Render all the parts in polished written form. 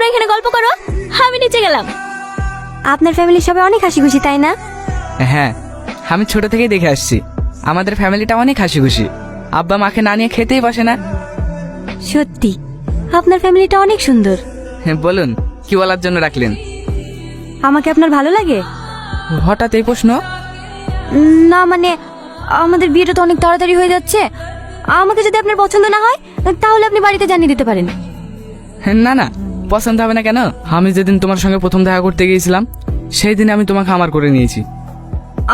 এখানে গল্প করো, আমি নিচে গেলাম। আপনার ফ্যামিলির সবাই অনেক হাসি খুশি, তাই না? হ্যাঁ, আমি ছোট থেকেই দেখে আসছি আমাদের ফ্যামিলিটা অনেক হাসি খুশি। আব্বা মাকে না নিয়ে খেতেই বসে না। সত্যি আপনার ফ্যামিলিটা অনেক সুন্দর। হ্যাঁ, বলুন কি বলার জন্য রাখলেন? আমাকে আপনার ভালো লাগে? হঠাৎ এই প্রশ্ন? না মানে আমাদের বিয়েটা তো অনেক তাড়াতাড়ি হয়ে যাচ্ছে। আমাকে যদি আপনার পছন্দ না হয় তাহলে আপনি বাড়িতে জানিয়ে দিতে পারেন। না না, পছন্দ হবে না কেন? আমি যেদিন তোমার সঙ্গে প্রথম দেখা করতে গিয়েছিলাম সেই দিন আমি তোমাকে আমার করে নিয়েছি।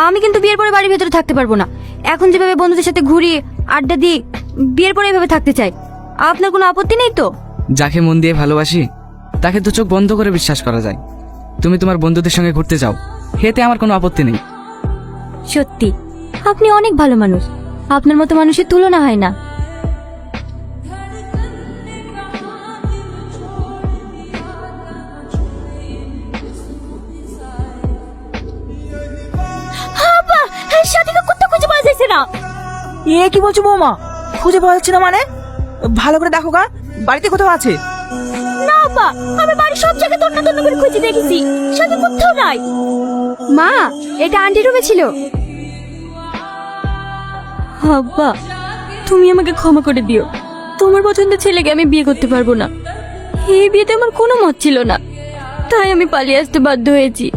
আমি কিন্তু বিয়ের পরে বাড়ির ভেতরে থাকতে পারবো না। এখন যেভাবে বন্ধুদের সাথে ঘুরি, আড্ডা দিই, বিয়ের পরে এভাবে থাকতে চাই। আপনার কোনো আপত্তি নেই তো? যাকে মন দিয়ে ভালোবাসি তাকে তো চোখ বন্ধ করে বিশ্বাস করা যায়। তুমি তোমার বন্ধুদের সঙ্গে ঘুরতে যাও, এতে আমার কোনো আপত্তি নেই। সত্যি আপনি অনেক ভালো মানুষ। আপনার মতো মানুষের তুলনা হয় না। এ কি বলছো বৌমা? খুঁজে পাওয়া যাচ্ছে না মানে? ভালো করে দেখো গা, বাড়িতে কোথাও আছে? না আপা, আমি বাড়ির সব জায়গায় তন্ন তন্ন করে খুঁজে দেখেছি, সাথে কোথাও নাই। মা, এটা আন্টি রুমে ছিল। আব্বা, তুমি আমাকে ক্ষমা করে দিও। তোমার পছন্দের ছেলেকে আমি বিয়ে করতে পারবো না। এই বিয়েতে আমার কোনো মত ছিল না, তাই আমি পালিয়ে আসতে বাধ্য হয়েছি।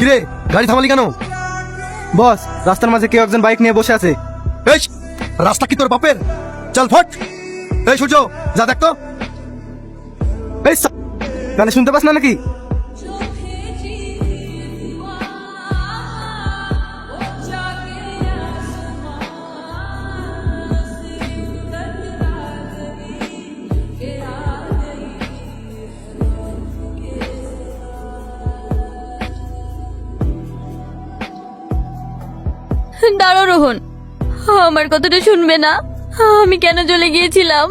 কিরে, গাড়ি থামালি কেন? বস, রাস্তার মাঝে কেউ একজন বাইক নিয়ে বসে আছে। এই, রাস্তা কি তোর বাপের? চল ফট। এই সূর্য, যা দেখ তো। এই গানে শুনতে পাস না নাকি? দাঁড়ো রোহন, আমার কথাটা শুনবে না? আমি কেন চলে গিয়েছিলাম?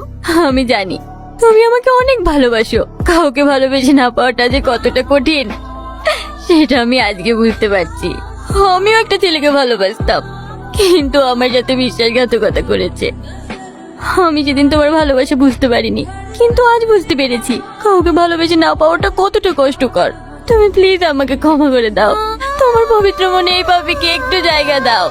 আমি জানি তুমি আমাকে অনেক ভালোবাসো। কাউকে ভালোবেসে না পাওয়াটা যে কতটা কঠিন সেটা আমি আজকে বুঝতে পারছি। আমিও একটা ছেলেকে ভালোবাসতাম, কিন্তু আমার সাথে বিশ্বাসঘাতকতা করেছে। আমি সেদিন তোমার ভালোবাসা বুঝতে পারিনি, কিন্তু আজ বুঝতে পেরেছি কাউকে ভালোবেসে না পাওয়াটা কতটা কষ্টকর। তুমি প্লিজ আমাকে ক্ষমা করে দাও। তোমার পবিত্র মনে এই পাপিকে একটু জায়গা দাও।